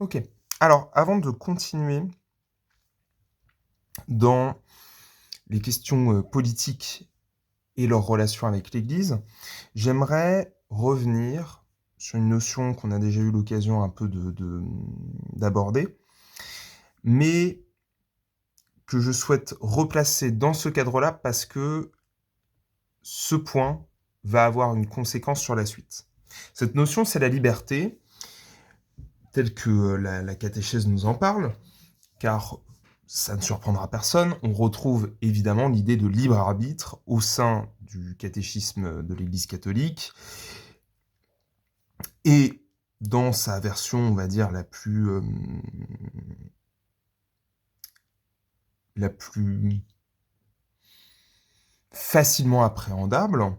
Ok. Alors, avant de continuer dans les questions politiques et leur relation avec l'Église, j'aimerais revenir sur une notion qu'on a déjà eu l'occasion un peu d'aborder, mais que je souhaite replacer dans ce cadre-là parce que ce point va avoir une conséquence sur la suite. Cette notion, c'est la liberté, telle que la catéchèse nous en parle, car ça ne surprendra personne, on retrouve évidemment l'idée de libre arbitre au sein du catéchisme de l'Église catholique, et dans sa version, on va dire, la plus facilement appréhendable,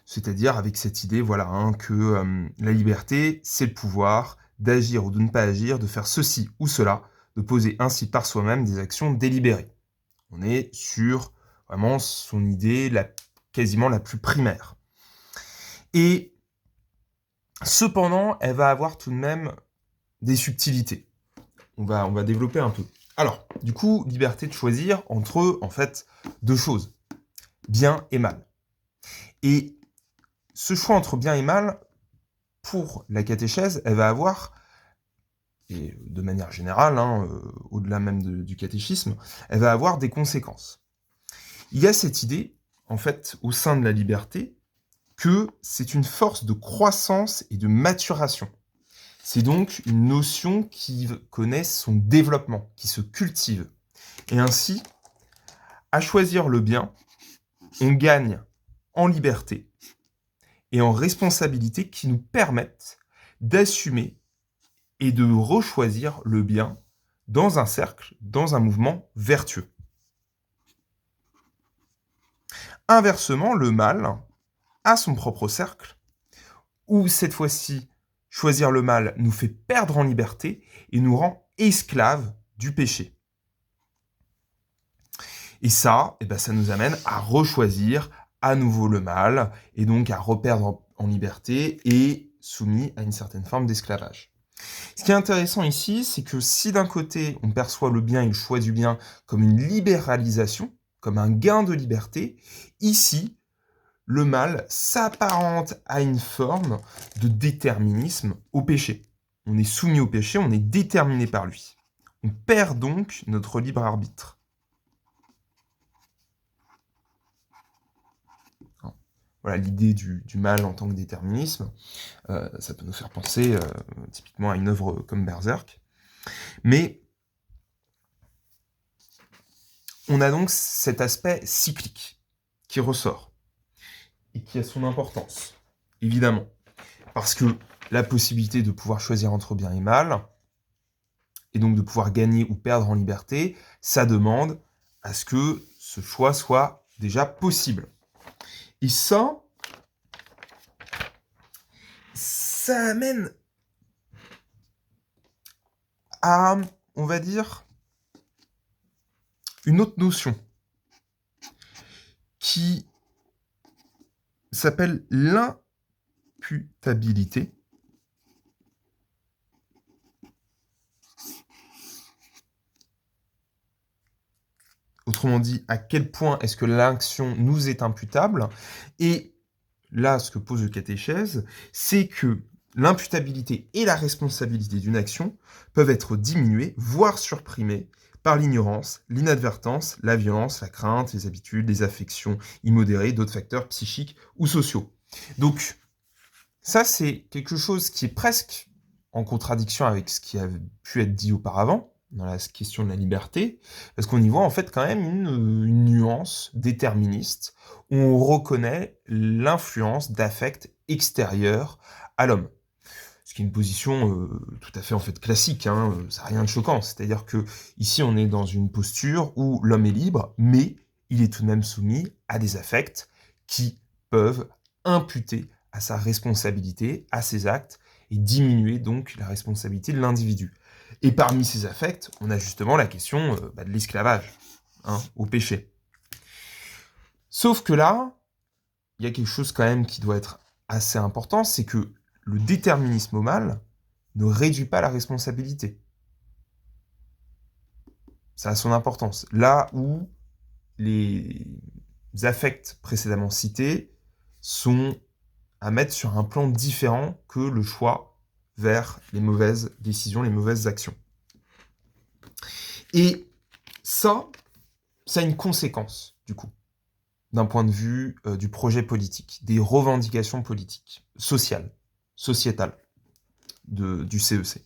c'est-à-dire avec cette idée, voilà, hein, que la liberté, c'est le pouvoir d'agir ou de ne pas agir, de faire ceci ou cela, de poser ainsi par soi-même des actions délibérées. On est sur vraiment son idée quasiment la plus primaire. Et cependant, elle va avoir tout de même des subtilités. On va développer un peu. Alors, du coup, liberté de choisir entre, en fait, deux choses, bien et mal. Et ce choix entre bien et mal, pour la catéchèse, elle va avoir, et de manière générale, hein, au-delà même du catéchisme, elle va avoir des conséquences. Il y a cette idée, en fait, au sein de la liberté, que c'est une force de croissance et de maturation. C'est donc une notion qui connaît son développement, qui se cultive. Et ainsi, à choisir le bien, on gagne en liberté et en responsabilité qui nous permettent d'assumer et de rechoisir le bien dans un cercle, dans un mouvement vertueux. Inversement, le mal a son propre cercle, où cette fois-ci, choisir le mal nous fait perdre en liberté et nous rend esclaves du péché. Et ça, ça nous amène à rechoisir à nouveau le mal, et donc à reperdre en liberté et soumis à une certaine forme d'esclavage. Ce qui est intéressant ici, c'est que si d'un côté on perçoit le bien et le choix du bien comme une libéralisation, comme un gain de liberté, ici, le mal s'apparente à une forme de déterminisme au péché. On est soumis au péché, on est déterminé par lui. On perd donc notre libre arbitre. Voilà l'idée du mal en tant que déterminisme. Ça peut nous faire penser typiquement à une œuvre comme Berserk. Mais on a donc cet aspect cyclique qui ressort et qui a son importance, évidemment. Parce que la possibilité de pouvoir choisir entre bien et mal, et donc de pouvoir gagner ou perdre en liberté, ça demande à ce que ce choix soit déjà possible. Et ça amène à, on va dire, une autre notion qui s'appelle l'imputabilité. Autrement dit, à quel point est-ce que l'action nous est imputable? Et là, ce que pose le catéchèse, c'est que l'imputabilité et la responsabilité d'une action peuvent être diminuées, voire supprimées, par l'ignorance, l'inadvertance, la violence, la crainte, les habitudes, les affections immodérées, d'autres facteurs psychiques ou sociaux. Donc, ça, c'est quelque chose qui est presque en contradiction avec ce qui a pu être dit auparavant, dans la question de la liberté, parce qu'on y voit en fait quand même une nuance déterministe, où on reconnaît l'influence d'affects extérieurs à l'homme. Ce qui est une position tout à fait en fait classique, hein, ça n'a rien de choquant. C'est-à-dire que ici on est dans une posture où l'homme est libre, mais il est tout de même soumis à des affects qui peuvent imputer à sa responsabilité, à ses actes, et diminuer donc la responsabilité de l'individu. Et parmi ces affects, on a justement la question de l'esclavage, hein, au péché. Sauf que là, il y a quelque chose quand même qui doit être assez important, c'est que le déterminisme au mal ne réduit pas la responsabilité. Ça a son importance. Là où les affects précédemment cités sont à mettre sur un plan différent que le choix vers les mauvaises décisions, les mauvaises actions. Et ça a une conséquence, du coup, d'un point de vue du projet politique, des revendications politiques, sociales, sociétales du CEC.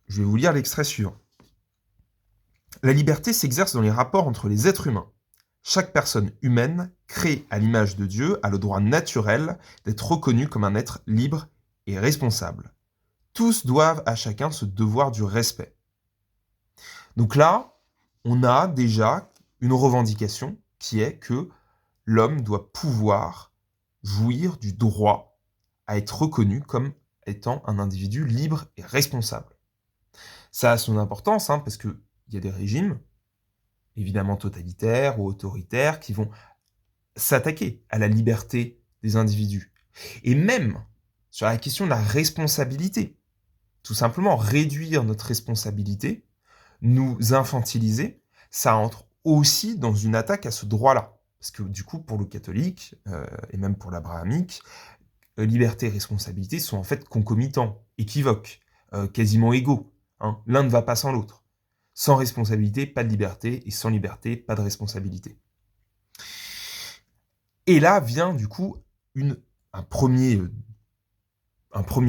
Je vais vous lire l'extrait suivant. La liberté s'exerce dans les rapports entre les êtres humains. Chaque personne humaine, créée à l'image de Dieu, a le droit naturel d'être reconnue comme un être libre et responsable. Tous doivent à chacun ce devoir du respect. Donc là, on a déjà une revendication qui est que l'homme doit pouvoir jouir du droit à être reconnu comme étant un individu libre et responsable. Ça a son importance, parce qu'il y a des régimes, évidemment totalitaires ou autoritaires, qui vont s'attaquer à la liberté des individus. Et même sur la question de la responsabilité. Tout simplement, réduire notre responsabilité, nous infantiliser, ça entre aussi dans une attaque à ce droit-là. Parce que du coup, pour le catholique, et même pour l'abrahamique, liberté et responsabilité sont en fait concomitants, équivoques, quasiment égaux. L'un ne va pas sans l'autre. Sans responsabilité, pas de liberté, et sans liberté, pas de responsabilité. Et là vient du coup un premier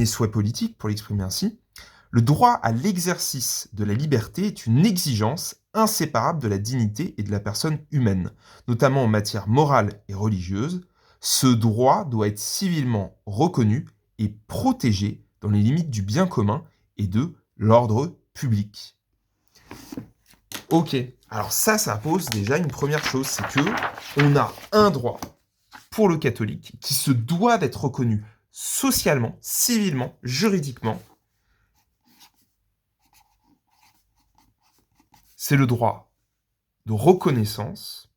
souhait politique, pour l'exprimer ainsi. Le droit à l'exercice de la liberté est une exigence inséparable de la dignité et de la personne humaine, notamment en matière morale et religieuse. Ce droit doit être civilement reconnu et protégé dans les limites du bien commun et de l'ordre public. Ok, alors ça pose déjà une première chose, c'est que on a un droit pour le catholique qui se doit d'être reconnu socialement, civilement, juridiquement. C'est le droit de reconnaissance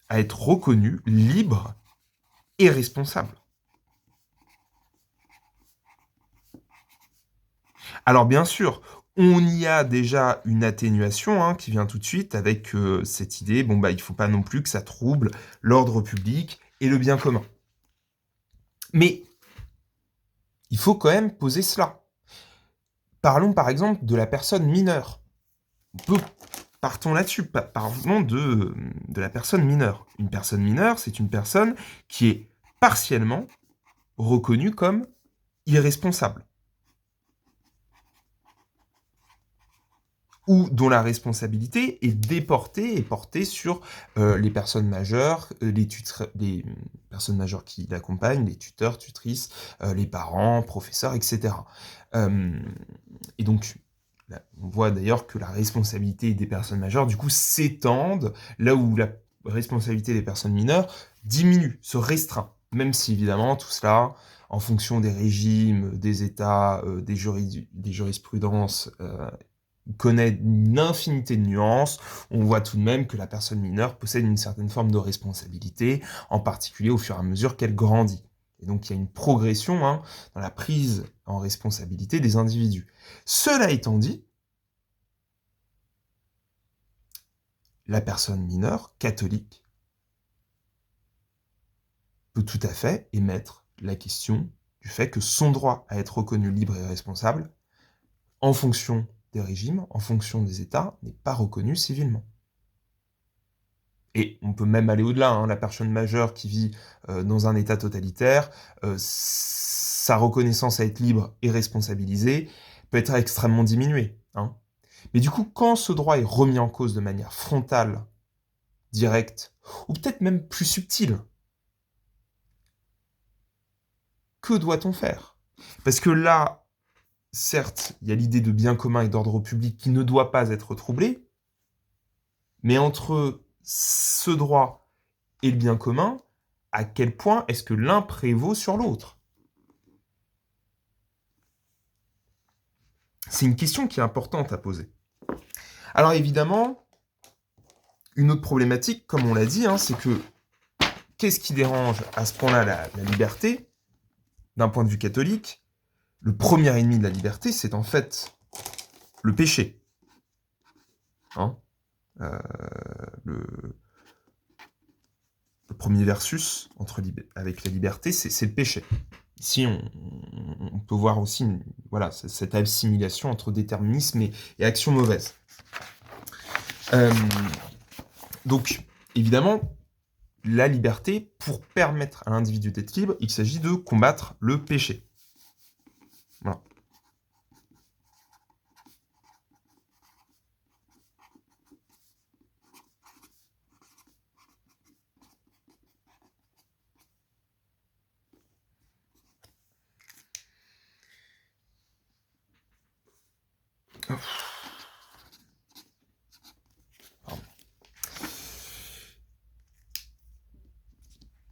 à être reconnu libre et responsable. Alors bien sûr, on y a déjà une atténuation qui vient tout de suite avec cette idée, il ne faut pas non plus que ça trouble l'ordre public et le bien commun. Mais il faut quand même poser cela. Parlons par exemple de la personne mineure. Partons là-dessus, parlons de la personne mineure. Une personne mineure, c'est une personne qui est partiellement reconnue comme irresponsable. Ou dont la responsabilité est déportée et portée sur les personnes majeures, les personnes majeures qui l'accompagnent, les tuteurs, tutrices, les parents, professeurs, etc. Et donc, là, on voit d'ailleurs que la responsabilité des personnes majeures, du coup, s'étendent là où la responsabilité des personnes mineures diminue, se restreint. Même si, évidemment, tout cela, en fonction des régimes, des États, des jurisprudences, connaît une infinité de nuances, on voit tout de même que la personne mineure possède une certaine forme de responsabilité, en particulier au fur et à mesure qu'elle grandit. Et donc il y a une progression dans la prise en responsabilité des individus. Cela étant dit, la personne mineure, catholique, peut tout à fait émettre la question du fait que son droit à être reconnu libre et responsable, en fonction des régimes, en fonction des États, n'est pas reconnu civilement. Et on peut même aller au-delà, la personne majeure qui vit dans un État totalitaire, sa reconnaissance à être libre et responsabilisée peut être extrêmement diminuée. Mais du coup, quand ce droit est remis en cause de manière frontale, directe, ou peut-être même plus subtile, que doit-on faire? Parce que là, certes, il y a l'idée de bien commun et d'ordre public qui ne doit pas être troublé, mais entre ce droit et le bien commun, à quel point est-ce que l'un prévaut sur l'autre? C'est une question qui est importante à poser. Alors évidemment, une autre problématique, comme on l'a dit, c'est que qu'est-ce qui dérange à ce point-là la liberté, d'un point de vue catholique? Le premier ennemi de la liberté, c'est en fait le péché. Hein le, le premier versus avec la liberté, c'est le péché. Ici, on peut voir aussi voilà, cette assimilation entre déterminisme et action mauvaise. Donc, évidemment, la liberté, pour permettre à l'individu d'être libre, il s'agit de combattre le péché. Voilà.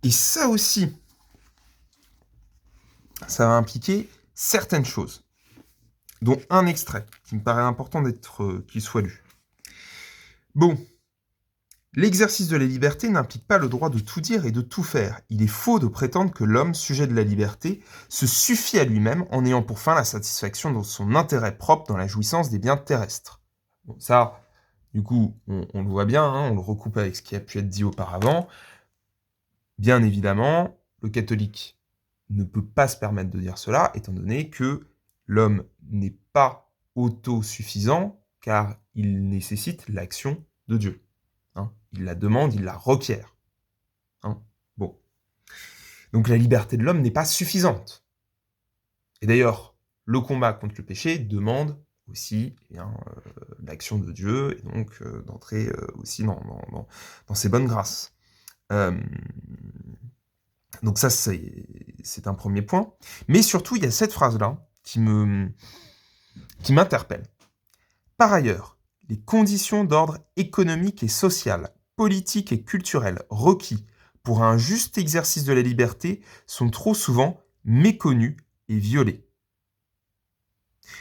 Et ça aussi, ça va impliquer certaines choses, dont un extrait, qui me paraît important qu'il soit lu. Bon, l'exercice de la liberté n'implique pas le droit de tout dire et de tout faire. Il est faux de prétendre que l'homme, sujet de la liberté, se suffit à lui-même en ayant pour fin la satisfaction de son intérêt propre dans la jouissance des biens terrestres. Bon, ça, du coup, on le voit bien, hein, on le recoupe avec ce qui a pu être dit auparavant. Bien évidemment, le catholique ne peut pas se permettre de dire cela, étant donné que l'homme n'est pas autosuffisant, car il nécessite l'action de Dieu. Hein. Il la demande, il la requiert. Hein. Bon. Donc la liberté de l'homme n'est pas suffisante. Et d'ailleurs, le combat contre le péché demande aussi l'action de Dieu, et donc d'entrer aussi dans ses bonnes grâces. Donc ça, c'est un premier point. Mais surtout, il y a cette phrase-là qui m'interpelle. Par ailleurs, les conditions d'ordre économique et social, politique et culturel requis pour un juste exercice de la liberté sont trop souvent méconnues et violées.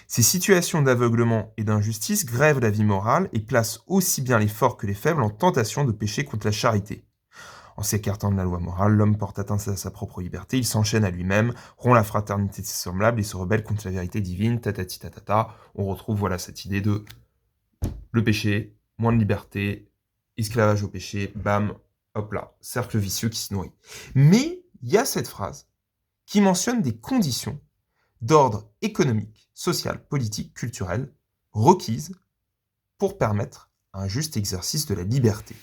Ces situations d'aveuglement et d'injustice grèvent la vie morale et placent aussi bien les forts que les faibles en tentation de pécher contre la charité. En s'écartant de la loi morale, l'homme porte atteinte à sa propre liberté, il s'enchaîne à lui-même, rompt la fraternité de ses semblables et se rebelle contre la vérité divine, tatati tatata. On retrouve voilà cette idée de le péché, moins de liberté, esclavage au péché, bam, hop là, cercle vicieux qui se nourrit. Mais il y a cette phrase qui mentionne des conditions d'ordre économique, social, politique, culturel requises pour permettre un juste exercice de la liberté.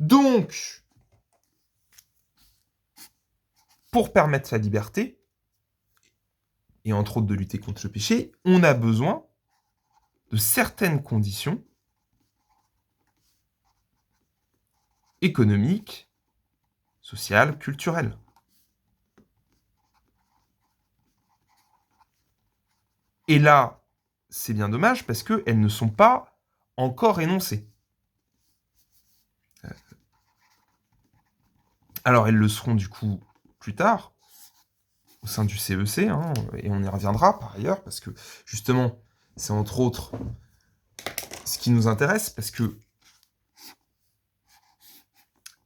Donc, pour permettre la liberté, et entre autres de lutter contre le péché, on a besoin de certaines conditions économiques, sociales, culturelles. Et là, c'est bien dommage parce qu'elles ne sont pas encore énoncées. Alors, elles le seront du coup plus tard, au sein du CEC, hein, et on y reviendra par ailleurs, parce que justement, c'est entre autres ce qui nous intéresse, parce que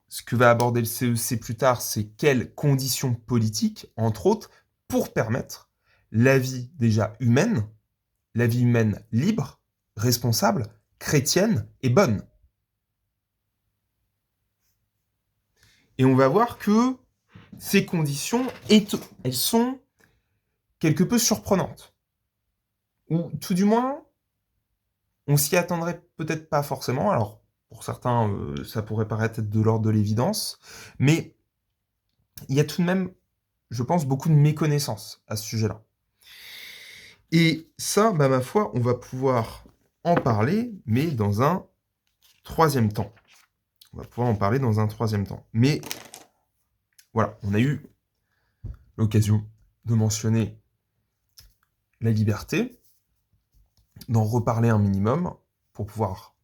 ce que va aborder le CEC plus tard, c'est quelles conditions politiques, entre autres, pour permettre la vie déjà humaine, la vie humaine libre, responsable, chrétienne et bonne. Et on va voir que ces conditions, elles sont quelque peu surprenantes. Ou tout du moins, on s'y attendrait peut-être pas forcément. Alors, pour certains, ça pourrait paraître être de l'ordre de l'évidence, mais il y a tout de même, je pense, beaucoup de méconnaissances à ce sujet-là. Et ça, ma foi, on va pouvoir en parler, mais dans un troisième temps. On va pouvoir en parler dans un troisième temps. Mais voilà, on a eu l'occasion de mentionner la liberté, d'en reparler un minimum pour pouvoir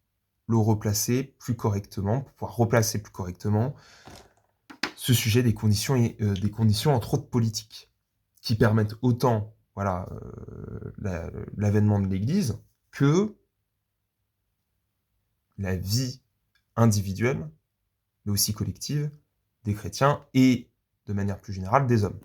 le replacer plus correctement, pour pouvoir replacer plus correctement ce sujet des conditions, entre autres politiques, qui permettent autant voilà, l'avènement de l'Église que la vie individuelle, mais aussi collective, des chrétiens et, de manière plus générale, des hommes.